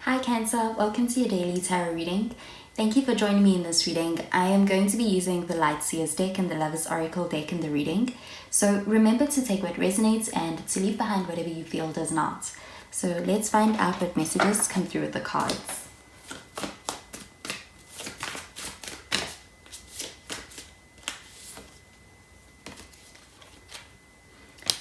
Hi Cancer, welcome to your daily tarot reading. Thank you for joining me in this reading. I am going to be using the Light Seers deck and the Lover's Oracle deck in the reading. So remember to take what resonates and to leave behind whatever you feel does not. So let's find out what messages come through with the cards.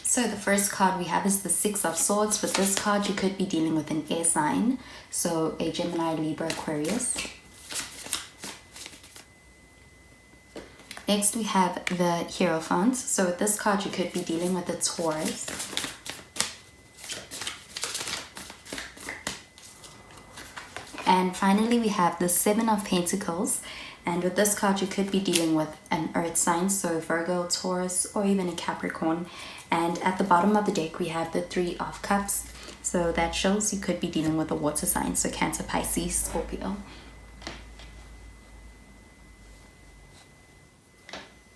So the first card we have is the Six of Swords. With this card, you could be dealing with an air sign, so a Gemini, Libra, Aquarius. Next, we have the Hierophant. So with this card, you could be dealing with a Taurus. And finally, we have the Seven of Pentacles. And with this card, you could be dealing with an earth sign, so Virgo, Taurus, or even a Capricorn. And at the bottom of the deck, we have the Three of Cups. So that shows you could be dealing with a water sign, so Cancer, Pisces, Scorpio.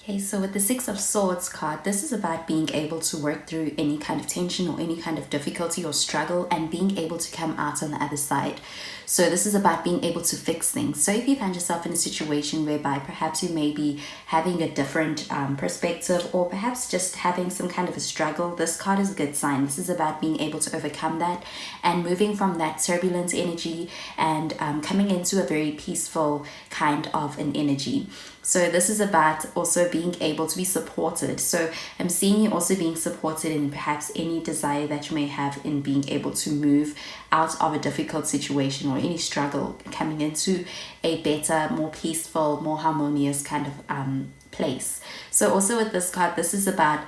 Okay, so with the Six of Swords card, this is about being able to work through any kind of tension or any kind of difficulty or struggle and being able to come out on the other side. So this is about being able to fix things. So if you find yourself in a situation whereby perhaps you may be having a different perspective, or perhaps just having some kind of a struggle, this card is a good sign. This is about being able to overcome that and moving from that turbulent energy and coming into a very peaceful kind of an energy. So this is about also being able to be supported. So I'm seeing you also being supported in perhaps any desire that you may have in being able to move out of a difficult situation or any struggle, coming into a better, more peaceful, more harmonious kind of place. So also with this card, this is about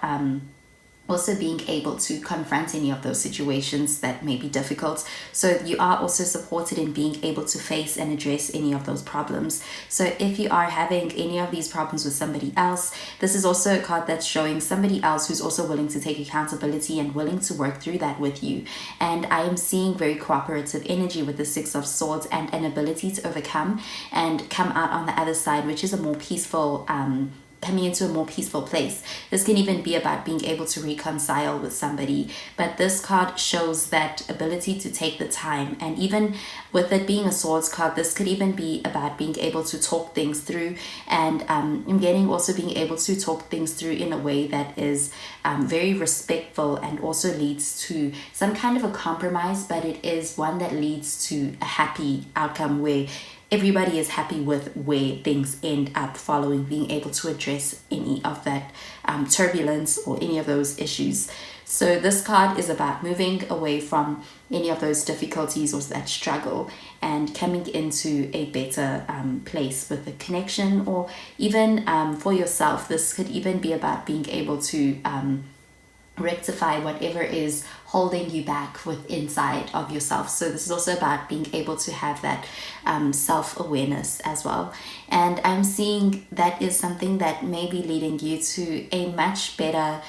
also being able to confront any of those situations that may be difficult. So you are also supported in being able to face and address any of those problems. So if you are having any of these problems with somebody else, this is also a card that's showing somebody else who's also willing to take accountability and willing to work through that with you. And I am seeing very cooperative energy with the Six of Swords and an ability to overcome and come out on the other side, which is a more peaceful coming into a more peaceful place. This can even be about being able to reconcile with somebody, but this card shows that ability to take the time. And even with it being a swords card, this could even be about being able to talk things through, and I'm getting also being able to talk things through in a way that is very respectful and also leads to some kind of a compromise, but it is one that leads to a happy outcome where everybody is happy with where things end up following being able to address any of that turbulence or any of those issues. So this card is about moving away from any of those difficulties or that struggle and coming into a better place with a connection, or even for yourself, this could even be about being able to rectify whatever is holding you back with inside of yourself. So this is also about being able to have that self-awareness as well. And I'm seeing that is something that may be leading you to a much better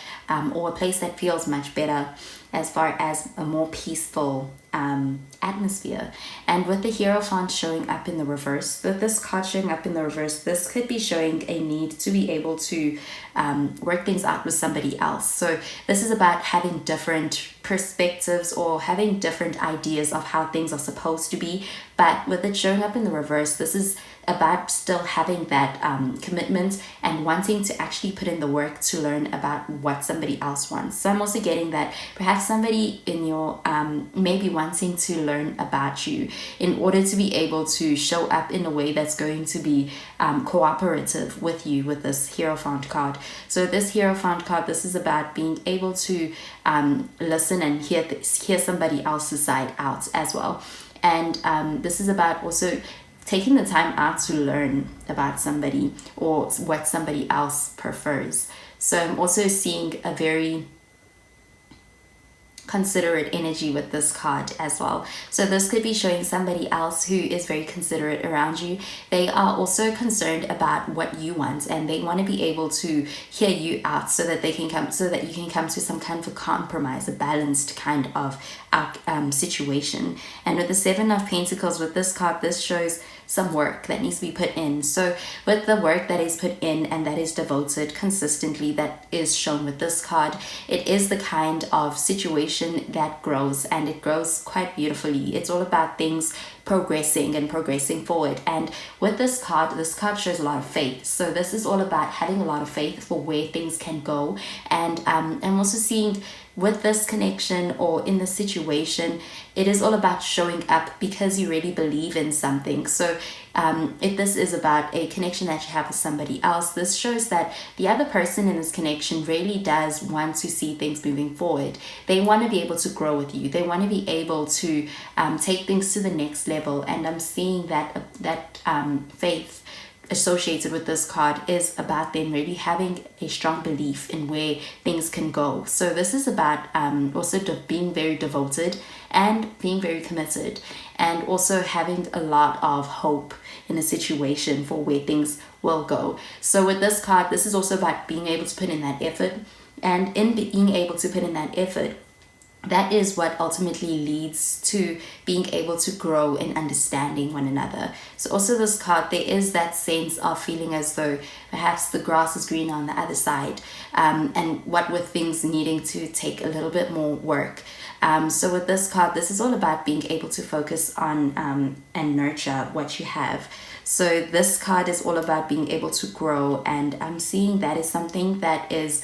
or a place that feels much better as far as a more peaceful atmosphere. And with the Hierophant showing up in the reverse, with this card showing up in the reverse, this could be showing a need to be able to work things out with somebody else. So this is about having different perspectives or having different ideas of how things are supposed to be. But with it showing up in the reverse, this is about still having that commitment and wanting to actually put in the work to learn about what somebody else wants. So I'm also getting that perhaps somebody in your may be wanting to learn about you in order to be able to show up in a way that's going to be cooperative with you with this Hierophant card. So this Hierophant card, this is about being able to listen and hear somebody else's side out as well. And this is about also taking the time out to learn about somebody or what somebody else prefers. So I'm also seeing a very considerate energy with this card as well. So this could be showing somebody else who is very considerate around you. They are also concerned about what you want, and they want to be able to hear you out so that you can come to some kind of a compromise, a balanced kind of situation. And with the Seven of Pentacles with this card, this shows some work that needs to be put in. So with the work that is put in and that is devoted consistently, that is shown with this card, it is the kind of situation that grows, and it grows quite beautifully. It's all about things progressing and progressing forward. And with this card shows a lot of faith. So this is all about having a lot of faith for where things can go. And I'm also seeing with this connection or in this situation, it is all about showing up because you really believe in something. So if this is about a connection that you have with somebody else, this shows that the other person in this connection really does want to see things moving forward. They want to be able to grow with you. They want to be able to take things to the next level. And I'm seeing that faith associated with this card is about them really having a strong belief in where things can go. So this is about also being very devoted and being very committed, and also having a lot of hope in a situation for where things will go. So with this card, this is also about being able to put in that effort, and in being able to put in that effort, that is what ultimately leads to being able to grow in understanding one another. So also this card, there is that sense of feeling as though perhaps the grass is greener on the other side, and what with things needing to take a little bit more work. So with this card, this is all about being able to focus on and nurture what you have. So this card is all about being able to grow, and I'm seeing that is something that is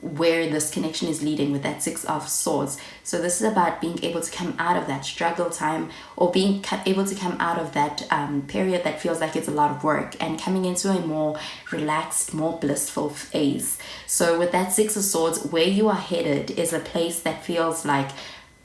where this connection is leading with that Six of Swords. So this is about being able to come out of that struggle time, or being able to come out of that period that feels like it's a lot of work, and coming into a more relaxed, more blissful phase. So with that Six of Swords, where you are headed is a place that feels like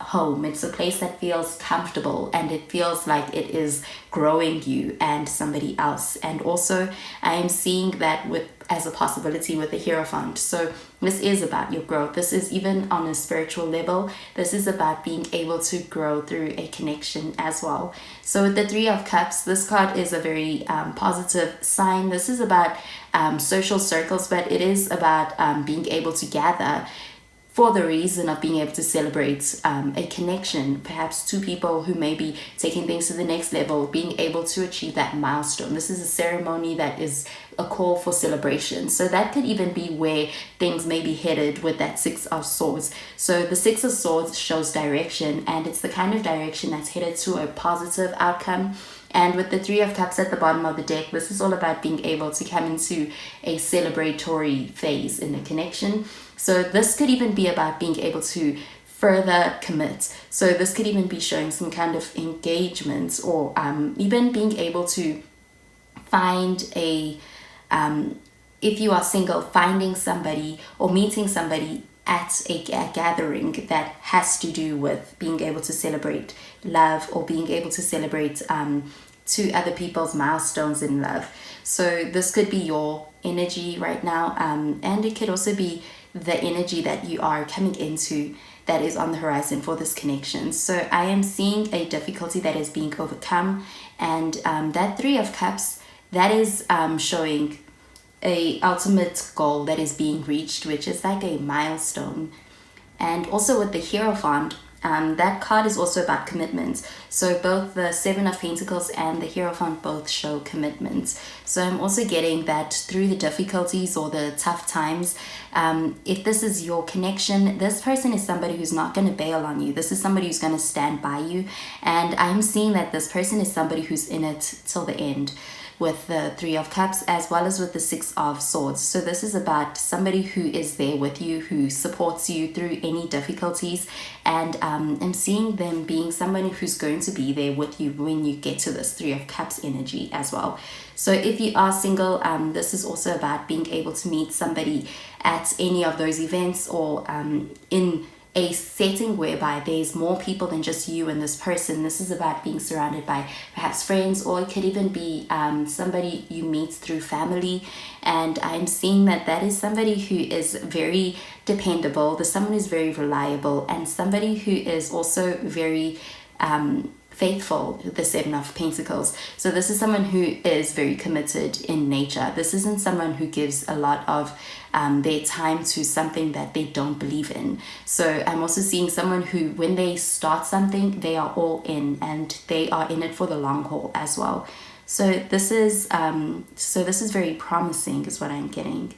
home. It's a place that feels comfortable, and it feels like it is growing you and somebody else. And also I am seeing that as a possibility with the Hierophant. So this is about your growth. This is even on a spiritual level. This is about being able to grow through a connection as well. So with the Three of Cups, this card is a very positive sign. This is about social circles, but it is about being able to gather for the reason of being able to celebrate a connection, perhaps two people who may be taking things to the next level, being able to achieve that milestone. This is a ceremony that is a call for celebration. So that could even be where things may be headed with that Six of Swords. So the Six of Swords shows direction, and it's the kind of direction that's headed to a positive outcome. And with the Three of Cups at the bottom of the deck, this is all about being able to come into a celebratory phase in the connection. So this could even be about being able to further commit. So this could even be showing some kind of engagement, or even being able to find if you are single, finding somebody or meeting somebody at a gathering that has to do with being able to celebrate love, or being able to celebrate to other people's milestones in love. So this could be your energy right now, and it could also be the energy that you are coming into that is on the horizon for this connection. So I am seeing a difficulty that is being overcome, and that Three of Cups, that is showing a ultimate goal that is being reached, which is like a milestone. And also with the Hierophant, that card is also about commitment. So both the Seven of Pentacles and the Hierophant both show commitment. So I'm also getting that through the difficulties or the tough times, if this is your connection, this person is somebody who's not going to bail on you. This is somebody who's going to stand by you. And I'm seeing that this person is somebody who's in it till the end, with the Three of Cups as well as with the Six of Swords. So this is about somebody who is there with you, who supports you through any difficulties, and I'm seeing them being somebody who's going to be there with you when you get to this Three of Cups energy as well. So if you are single, this is also about being able to meet somebody at any of those events, or in a setting whereby there's more people than just you and this person. This is about being surrounded by perhaps friends, or it could even be somebody you meet through family. And I'm seeing that that is somebody who is very dependable, there's someone who's very reliable, and somebody who is also very faithful, the Seven of Pentacles. So this is someone who is very committed in nature. This isn't someone who gives a lot of their time to something that they don't believe in. So I'm also seeing someone who, when they start something, they are all in, and they are in it for the long haul as well. So this is very promising is what I'm getting.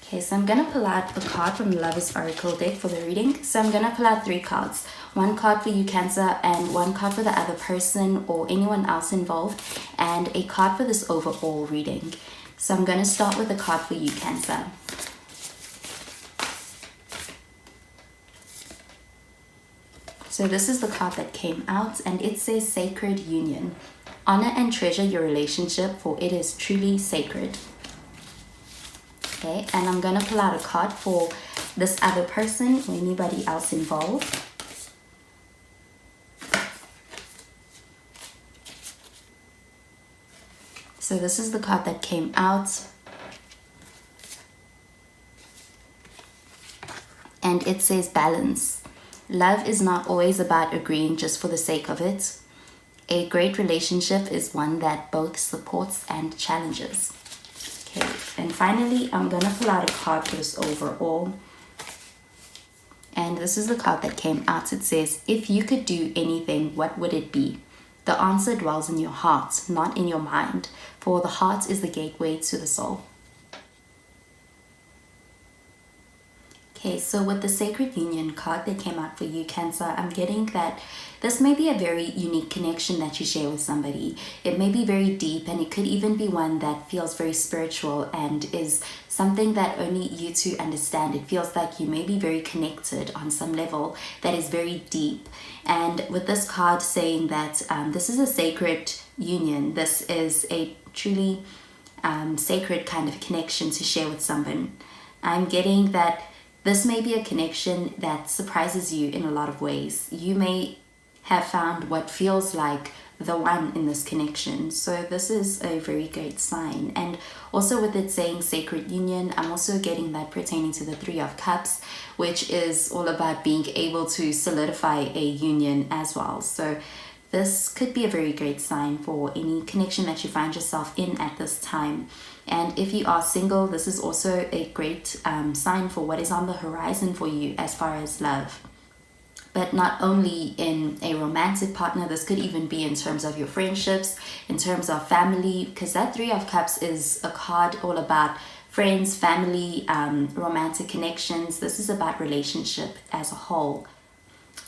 Okay, so I'm going to pull out a card from the Lover's Oracle deck for the reading. So I'm going to pull out 3 cards. 1 card for you, Cancer, and 1 card for the other person or anyone else involved, and a card for this overall reading. So I'm going to start with a card for you, Cancer. So this is the card that came out, and it says Sacred Union. Honor and treasure your relationship, for it is truly sacred. Okay, and I'm going to pull out a card for this other person or anybody else involved. So this is the card that came out. And it says balance. Love is not always about agreeing just for the sake of it. A great relationship is one that both supports and challenges. Okay, and finally, I'm going to pull out a card for this overall. And this is the card that came out. It says, if you could do anything, what would it be? The answer dwells in your heart, not in your mind, for the heart is the gateway to the soul. Okay, so with the Sacred Union card that came out for you, Cancer, I'm getting that this may be a very unique connection that you share with somebody. It may be very deep, and it could even be one that feels very spiritual and is something that only you two understand. It feels like you may be very connected on some level that is very deep. And with this card saying that this is a sacred union, this is a truly sacred kind of connection to share with someone. I'm getting that this may be a connection that surprises you in a lot of ways. You may have found what feels like the one in this connection. So this is a very great sign. And also with it saying Sacred Union, I'm also getting that pertaining to the 3 of Cups, which is all about being able to solidify a union as well. So this could be a very great sign for any connection that you find yourself in at this time. And if you are single, this is also a great sign for what is on the horizon for you as far as love. But not only in a romantic partner, this could even be in terms of your friendships, in terms of family, because that 3 of Cups is a card all about friends, family, romantic connections. This is about relationship as a whole.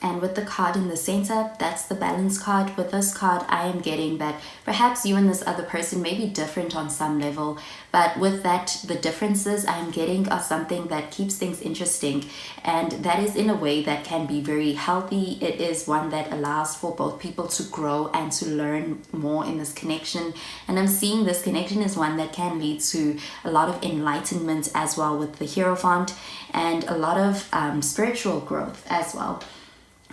And with the card in the center, that's the balance card. With this card, I am getting that perhaps you and this other person may be different on some level, but with that, the differences I'm getting are something that keeps things interesting, and that is in a way that can be very healthy. It is one that allows for both people to grow and to learn more in this connection, and I'm seeing this connection is one that can lead to a lot of enlightenment as well with the Hierophant, and a lot of spiritual growth as well.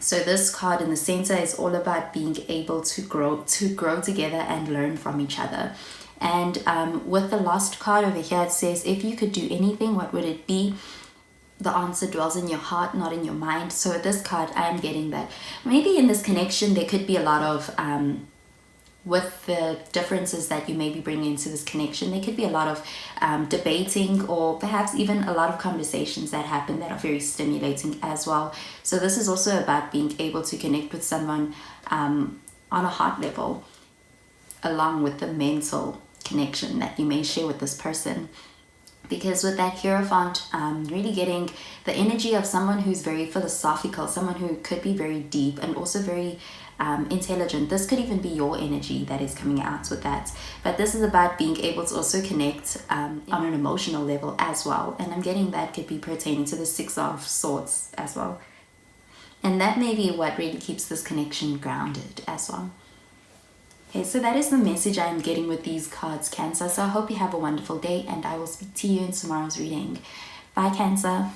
So this card in the center is all about being able to grow together and learn from each other. And with the last card over here, it says, if you could do anything, what would it be? The answer dwells in your heart, not in your mind. So with this card, I am getting that maybe in this connection, there could be a lot of, with the differences that you may be bringing into this connection, there could be a lot of debating, or perhaps even a lot of conversations that happen that are very stimulating as well. So this is also about being able to connect with someone on a heart level, along with the mental connection that you may share with this person. Because with that Hierophant, really getting the energy of someone who's very philosophical, someone who could be very deep and also very intelligent. This could even be your energy that is coming out with that. But this is about being able to also connect on an emotional level as well. And I'm getting that could be pertaining to the 6 of Swords as well. And that may be what really keeps this connection grounded as well. Okay, so that is the message I'm getting with these cards, Cancer. So I hope you have a wonderful day, and I will speak to you in tomorrow's reading. Bye, Cancer.